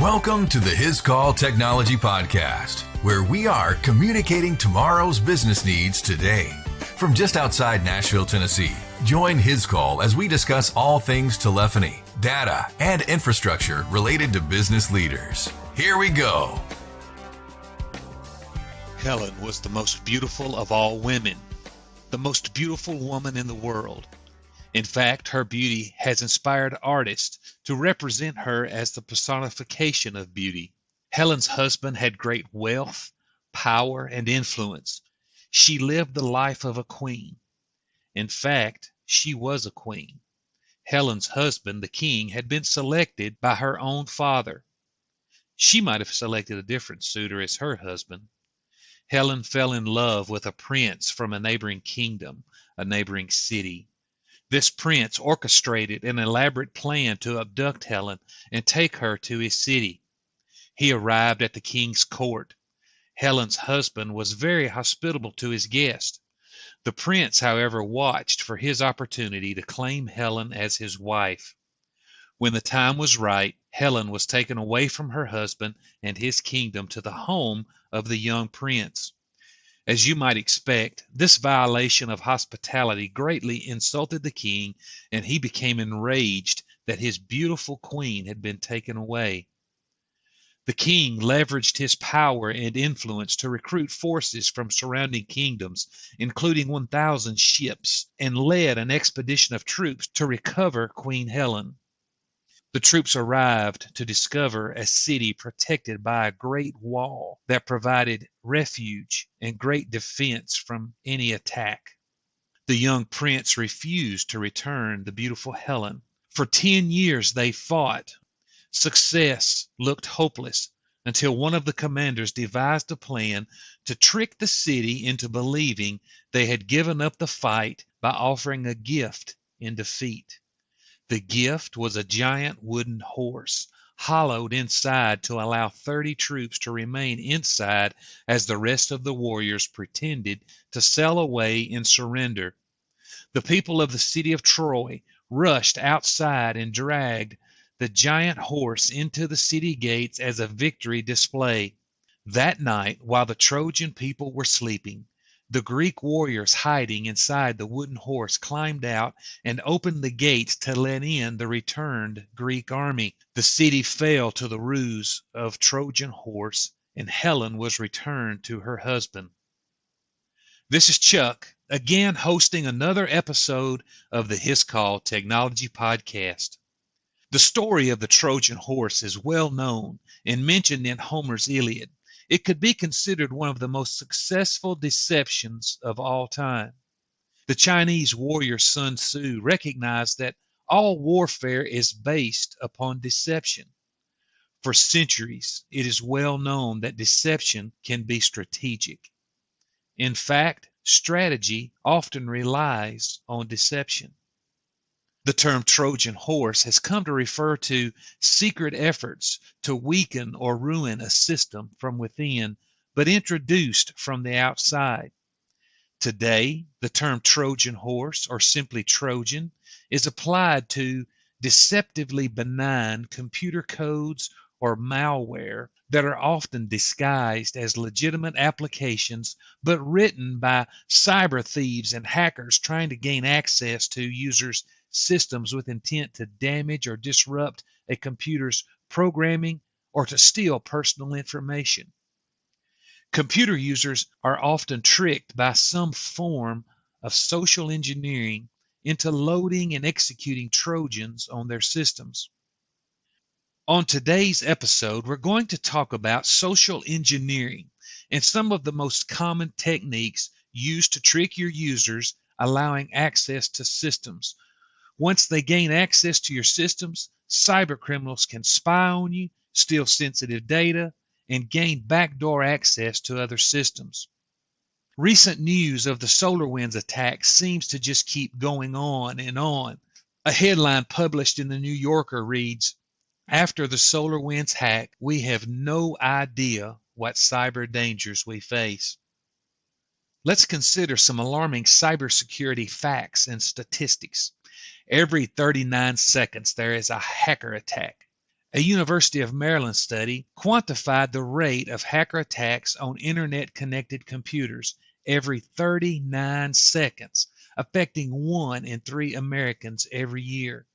Welcome to the Hiscall Technology Podcast, where we are communicating tomorrow's business needs today. From just outside Nashville, Tennessee, join Hiscall as we discuss all things telephony, data, and infrastructure related to business leaders. Here we go. Helen was the most beautiful of all women, the most beautiful woman in the world. In fact, her beauty has inspired artists to represent her as the personification of beauty. Helen's husband had great wealth, power, and influence. She lived the life of a queen. In fact, she was a queen. Helen's husband, the king, had been selected by her own father. She might have selected a different suitor as her husband. Helen fell in love with a prince from a neighboring kingdom, a neighboring city. This prince orchestrated an elaborate plan to abduct Helen and take her to his city. He arrived at the king's court. Helen's husband was very hospitable to his guest. The prince, however, watched for his opportunity to claim Helen as his wife. When the time was right, Helen was taken away from her husband and his kingdom to the home of the young prince. As you might expect, this violation of hospitality greatly insulted the king, and he became enraged that his beautiful queen had been taken away. The king leveraged his power and influence to recruit forces from surrounding kingdoms, including 1,000 ships, and led an expedition of troops to recover Queen Helen. The troops arrived to discover a city protected by a great wall that provided refuge and great defense from any attack. The young prince refused to return the beautiful Helen. For 10 years they fought. Success looked hopeless until one of the commanders devised a plan to trick the city into believing they had given up the fight by offering a gift in defeat. The gift was a giant wooden horse, hollowed inside to allow 30 troops to remain inside as the rest of the warriors pretended to sail away in surrender. The people of the city of Troy rushed outside and dragged the giant horse into the city gates as a victory display. That night, while the Trojan people were sleeping, the Greek warriors hiding inside the wooden horse climbed out and opened the gates to let in the returned Greek army. The city fell to the ruse of Trojan horse, and Helen was returned to her husband. This is Chuck, again hosting another episode of the Hiscall Technology Podcast. The story of the Trojan horse is well known and mentioned in Homer's Iliad. It could be considered one of the most successful deceptions of all time. The Chinese warrior Sun Tzu recognized that all warfare is based upon deception. For centuries, it is well known that deception can be strategic. In fact, strategy often relies on deception. The term Trojan horse has come to refer to secret efforts to weaken or ruin a system from within, but introduced from the outside. Today, the term Trojan horse, or simply Trojan, is applied to deceptively benign computer codes or malware that are often disguised as legitimate applications, but written by cyber thieves and hackers trying to gain access to users' systems with intent to damage or disrupt a computer's programming or to steal personal information. Computer users are often tricked by some form of social engineering into loading and executing Trojans on their systems. On today's episode, we're going to talk about social engineering and some of the most common techniques used to trick your users, allowing access to systems. Once they gain access to your systems, cybercriminals can spy on you, steal sensitive data, and gain backdoor access to other systems. Recent news of the SolarWinds attack seems to just keep going on and on. A headline published in the New Yorker reads, "After the SolarWinds hack, we have no idea what cyber dangers we face." Let's consider some alarming cybersecurity facts and statistics. Every 39 seconds, there is a hacker attack. A University of Maryland study quantified the rate of hacker attacks on internet-connected computers every 39 seconds, affecting 1 in 3 Americans every year.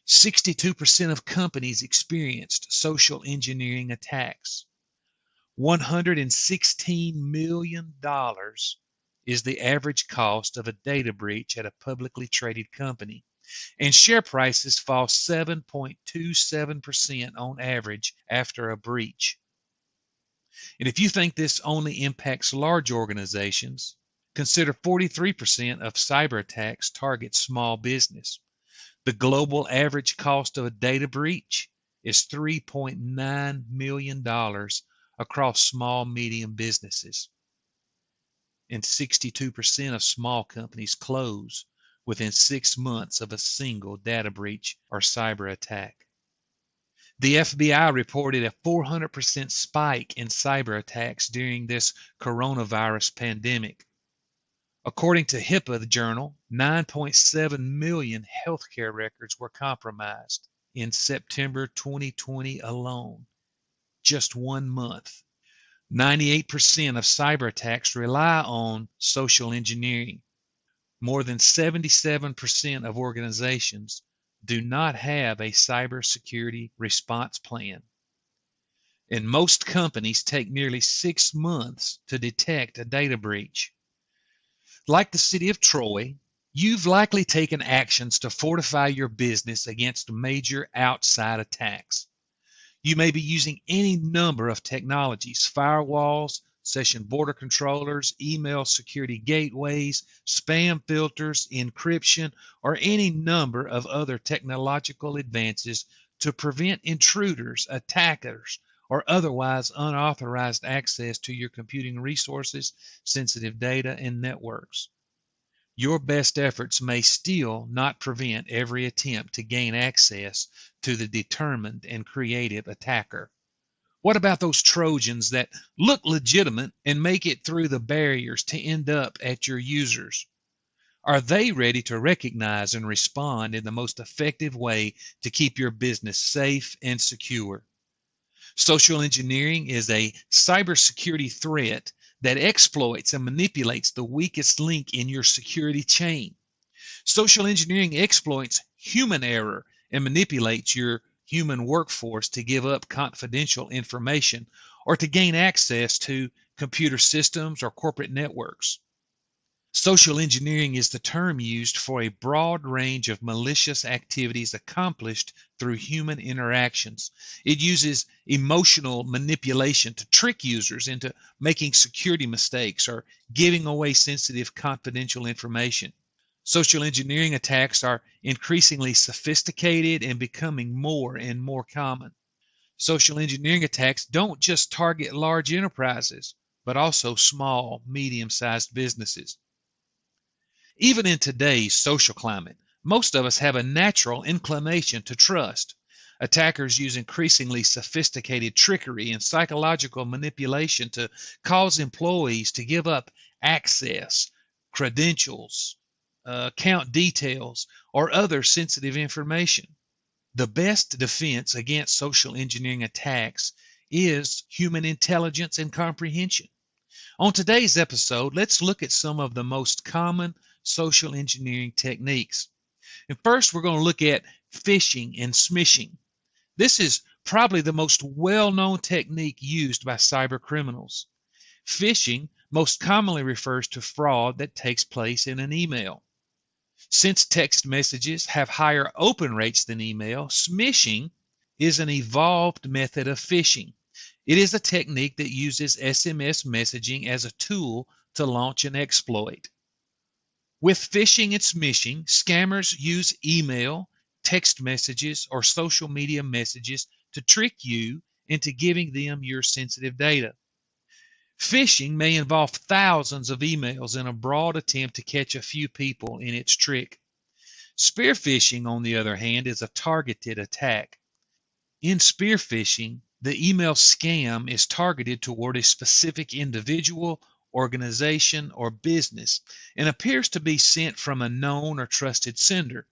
62% of companies experienced social engineering attacks. $116 million is the average cost of a data breach at a publicly traded company, and share prices fall 7.27% on average after a breach. And if you think this only impacts large organizations, consider 43% of cyber attacks target small business. The global average cost of a data breach is $3.9 million across small, medium businesses. And 62% of small companies close within 6 months of a single data breach or cyber attack. The FBI reported a 400% spike in cyber attacks during this coronavirus pandemic. According to HIPAA, the journal, 9.7 million healthcare records were compromised in September 2020 alone, just 1 month. 98% of cyber attacks rely on social engineering. More than 77% of organizations do not have a cybersecurity response plan. And most companies take nearly 6 months to detect a data breach. Like the city of Troy, you've likely taken actions to fortify your business against major outside attacks. You may be using any number of technologies: firewalls, session border controllers, email security gateways, spam filters, encryption, or any number of other technological advances to prevent intruders, attackers, or otherwise unauthorized access to your computing resources, sensitive data, and networks. Your best efforts may still not prevent every attempt to gain access to the determined and creative attacker. What about those Trojans that look legitimate and make it through the barriers to end up at your users? Are they ready to recognize and respond in the most effective way to keep your business safe and secure? Social engineering is a cybersecurity threat that exploits and manipulates the weakest link in your security chain. Social engineering exploits human error and manipulates your human workforce to give up confidential information or to gain access to computer systems or corporate networks. Social engineering is the term used for a broad range of malicious activities accomplished through human interactions. It uses emotional manipulation to trick users into making security mistakes or giving away sensitive confidential information. Social engineering attacks are increasingly sophisticated and becoming more and more common. Social engineering attacks don't just target large enterprises, but also small, medium-sized businesses. Even in today's social climate, most of us have a natural inclination to trust. Attackers use increasingly sophisticated trickery and psychological manipulation to cause employees to give up access, credentials, account details, or other sensitive information. The best defense against social engineering attacks is human intelligence and comprehension. On today's episode, let's look at some of the most common social engineering techniques. And first, we're going to look at phishing and smishing. This is probably the most well-known technique used by cybercriminals. Phishing most commonly refers to fraud that takes place in an email. Since text messages have higher open rates than email, smishing is an evolved method of phishing. It is a technique that uses SMS messaging as a tool to launch an exploit. With phishing and smishing, scammers use email, text messages, or social media messages to trick you into giving them your sensitive data. Phishing may involve thousands of emails in a broad attempt to catch a few people in its trick. Spearfishing, on the other hand, is a targeted attack. In spearfishing, the email scam is targeted toward a specific individual, organization, or business and appears to be sent from a known or trusted sender.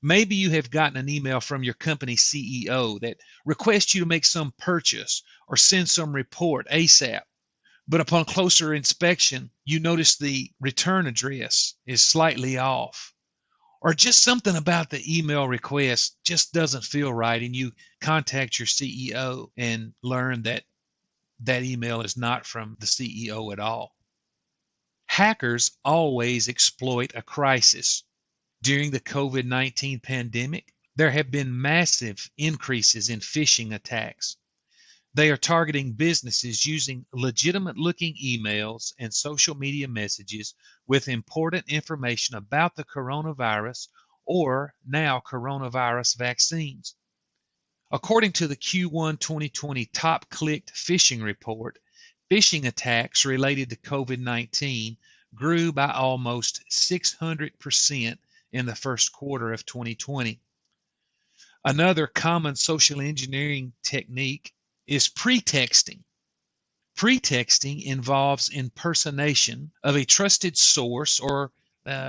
Maybe you have gotten an email from your company CEO that requests you to make some purchase or send some report ASAP. But upon closer inspection, you notice the return address is slightly off. Or just something about the email request just doesn't feel right, and you contact your CEO and learn that that email is not from the CEO at all. Hackers always exploit a crisis. During the COVID-19 pandemic, there have been massive increases in phishing attacks. They are targeting businesses using legitimate-looking emails and social media messages with important information about the coronavirus or now coronavirus vaccines. According to the Q1 2020 Top Clicked Phishing Report, phishing attacks related to COVID-19 grew by almost 600% in the first quarter of 2020. Another common social engineering technique is pretexting. Pretexting involves impersonation of a trusted source or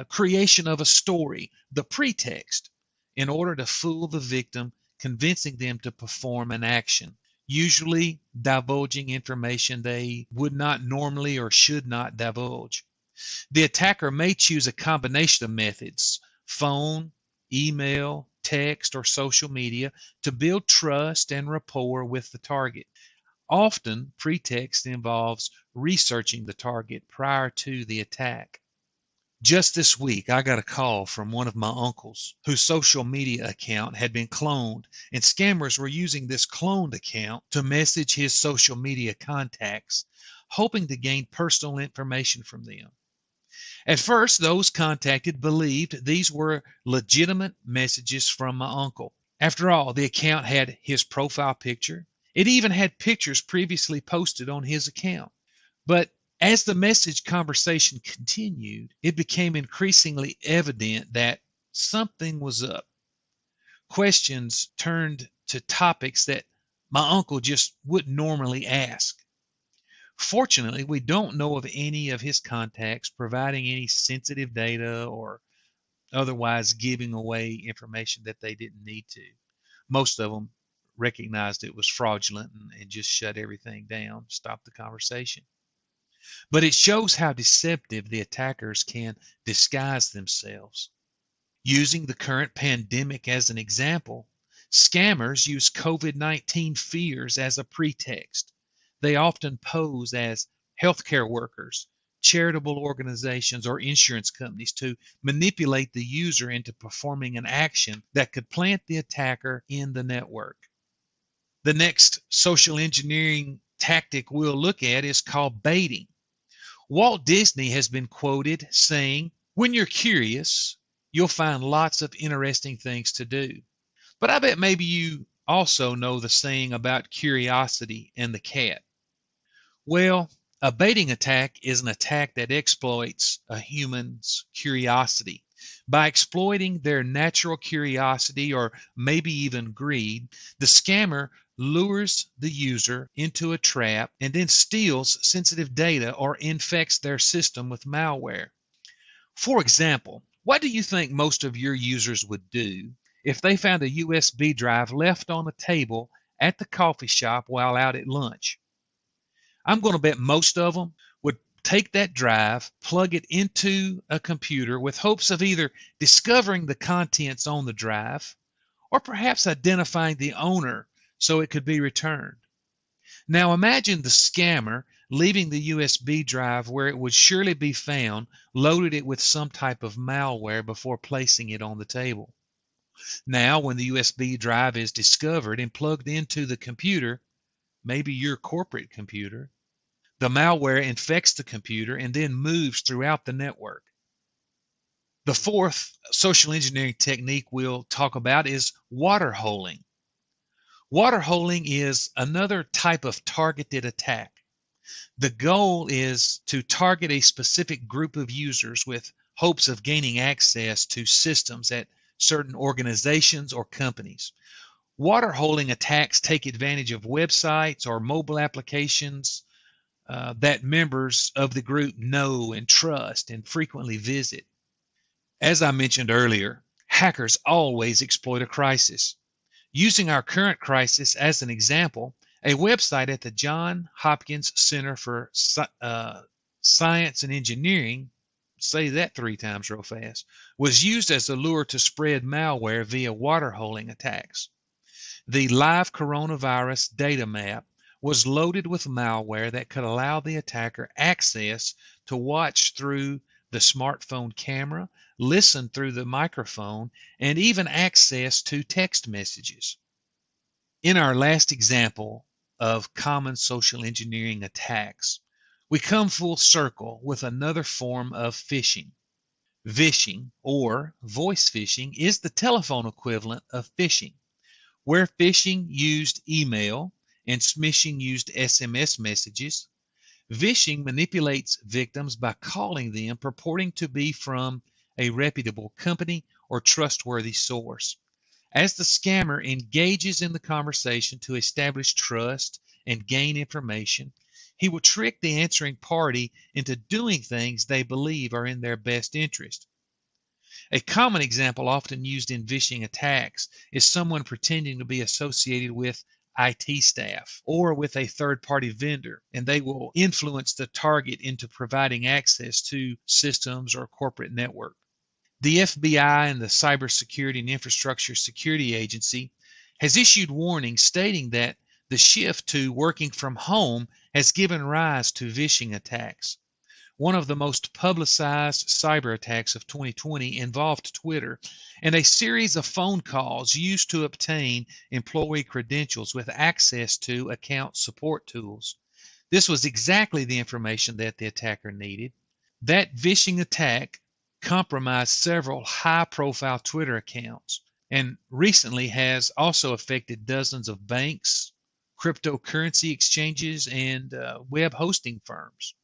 creation of a story, the pretext, in order to fool the victim, convincing them to perform an action, usually divulging information they would not normally or should not divulge. The attacker may choose a combination of methods, phone, email, text, or social media, to build trust and rapport with the target. Often, pretext involves researching the target prior to the attack. Just this week, I got a call from one of my uncles whose social media account had been cloned, and scammers were using this cloned account to message his social media contacts, hoping to gain personal information from them. At first, those contacted believed these were legitimate messages from my uncle. After all, the account had his profile picture. It even had pictures previously posted on his account. But as the message conversation continued, it became increasingly evident that something was up. Questions turned to topics that my uncle just wouldn't normally ask. Fortunately, we don't know of any of his contacts providing any sensitive data or otherwise giving away information that they didn't need to. Most of them recognized it was fraudulent and just shut everything down, stopped the conversation. But it shows how deceptive the attackers can disguise themselves. Using the current pandemic as an example, scammers use COVID-19 fears as a pretext. They often pose as healthcare workers, charitable organizations, or insurance companies to manipulate the user into performing an action that could plant the attacker in the network. The next social engineering tactic we'll look at is called baiting. Walt Disney has been quoted saying, "When you're curious, you'll find lots of interesting things to do." But I bet maybe you also know the saying about curiosity and the cat. Well, a baiting attack is an attack that exploits a human's curiosity. By exploiting their natural curiosity or maybe even greed, the scammer lures the user into a trap and then steals sensitive data or infects their system with malware. For example, what do you think most of your users would do if they found a USB drive left on a table at the coffee shop while out at lunch? I'm going to bet most of them would take that drive, plug it into a computer with hopes of either discovering the contents on the drive or perhaps identifying the owner so it could be returned. Now imagine the scammer leaving the USB drive where it would surely be found, loaded it with some type of malware before placing it on the table. Now when the USB drive is discovered and plugged into the computer, maybe your corporate computer, the malware infects the computer and then moves throughout the network. The fourth social engineering technique we'll talk about is water holing. Water holing is another type of targeted attack. The goal is to target a specific group of users with hopes of gaining access to systems at certain organizations or companies. Water holing attacks take advantage of websites or mobile applications that members of the group know and trust and frequently visit. As I mentioned earlier, Hackers always exploit a crisis. Using our current crisis as an example, a website at the Johns Hopkins Center for Science and Engineering, say that 3 times real fast, was used as a lure to spread malware via waterholing attacks. The live coronavirus data map was loaded with malware that could allow the attacker access to watch through the smartphone camera, listen through the microphone, and even access to text messages. In our last example of common social engineering attacks, we come full circle with another form of phishing. Vishing, or voice phishing, is the telephone equivalent of phishing. Where phishing used email and smishing used SMS messages, vishing manipulates victims by calling them purporting to be from a reputable company or trustworthy source. As the scammer engages in the conversation to establish trust and gain information, he will trick the answering party into doing things they believe are in their best interest. A common example often used in phishing attacks is someone pretending to be associated with IT staff or with a third-party vendor, and they will influence the target into providing access to systems or corporate network. The FBI and the Cybersecurity and Infrastructure Security Agency has issued warnings stating that the shift to working from home has given rise to phishing attacks. One of the most publicized cyber attacks of 2020 involved Twitter and a series of phone calls used to obtain employee credentials with access to account support tools. This was exactly the information that the attacker needed. That phishing attack compromised several high-profile Twitter accounts and recently has also affected dozens of banks, cryptocurrency exchanges, and web hosting firms.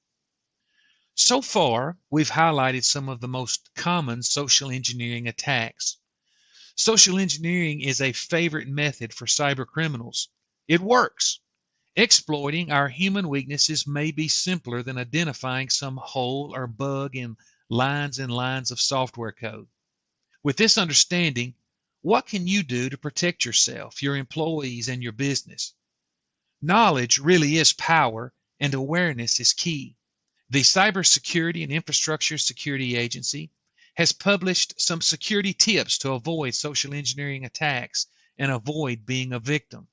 So far, we've highlighted some of the most common social engineering attacks. Social engineering is a favorite method for cybercriminals. It works. Exploiting our human weaknesses may be simpler than identifying some hole or bug in lines and lines of software code. With this understanding, what can you do to protect yourself, your employees, and your business? Knowledge really is power, and awareness is key. The Cybersecurity and Infrastructure Security Agency has published some security tips to avoid social engineering attacks and avoid being a victim.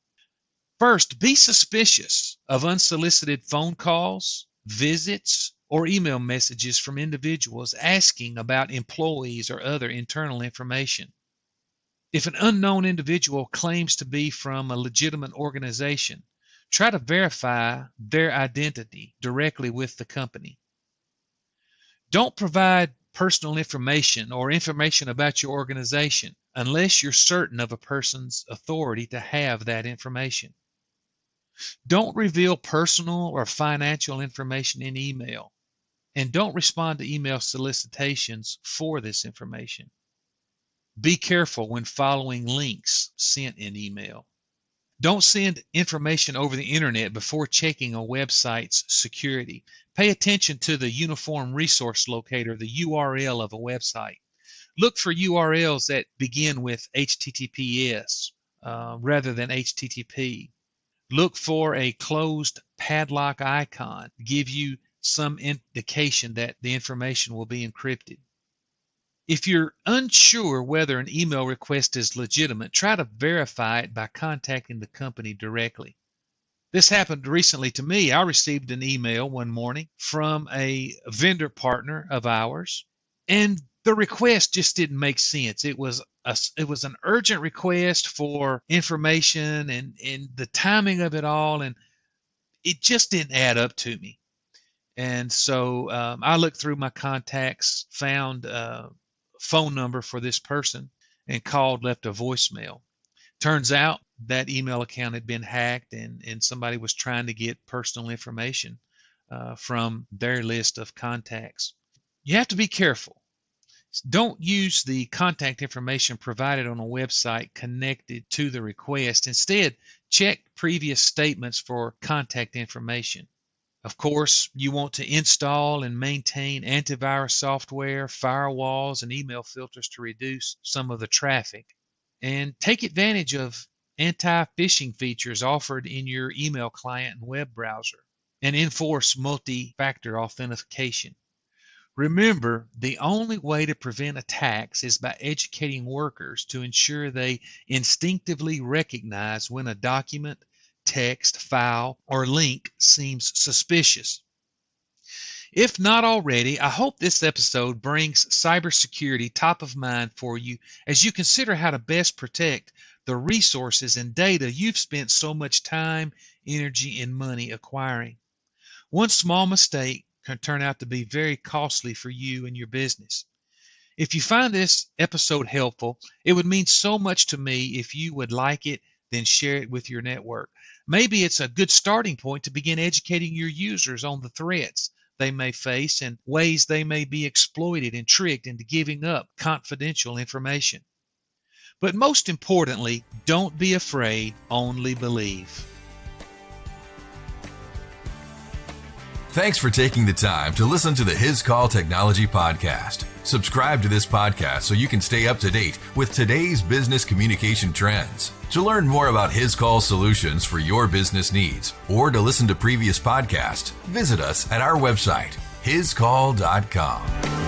First, be suspicious of unsolicited phone calls, visits, or email messages from individuals asking about employees or other internal information. If an unknown individual claims to be from a legitimate organization, try to verify their identity directly with the company. Don't provide personal information or information about your organization unless you're certain of a person's authority to have that information. Don't reveal personal or financial information in email, and don't respond to email solicitations for this information. Be careful when following links sent in email. Don't send information over the internet before checking a website's security. Pay attention to the Uniform Resource Locator, the URL of a website. Look for URLs that begin with HTTPS rather than HTTP. Look for a closed padlock icon to give you some indication that the information will be encrypted. If you're unsure whether an email request is legitimate, try to verify it by contacting the company directly. This happened recently to me. I received an email one morning from a vendor partner of ours, and the request just didn't make sense. It was an urgent request for information, and the timing of it all, and it just didn't add up to me. And so I looked through my contacts, found a phone number for this person, and called, left a voicemail. Turns out that email account had been hacked, and somebody was trying to get personal information from their list of contacts. You have to be careful. Don't use the contact information provided on a website connected to the request. Instead, check previous statements for contact information. Of course, you want to install and maintain antivirus software, firewalls, and email filters to reduce some of the traffic. And take advantage of anti-phishing features offered in your email client and web browser, and enforce multi-factor authentication. Remember, the only way to prevent attacks is by educating workers to ensure they instinctively recognize when a document, text, file, or link seems suspicious. If not already, I hope this episode brings cybersecurity top of mind for you as you consider how to best protect the resources and data you've spent so much time, energy, and money acquiring. One small mistake can turn out to be very costly for you and your business. If you find this episode helpful, it would mean so much to me if you would like it, then share it with your network. Maybe it's a good starting point to begin educating your users on the threats they may face and ways they may be exploited and tricked into giving up confidential information. But most importantly, don't be afraid, only believe. Thanks for taking the time to listen to the Hiscall Technology Podcast. Subscribe to this podcast so you can stay up to date with today's business communication trends. To learn more about Hiscall solutions for your business needs or to listen to previous podcasts, visit us at our website, hiscall.com.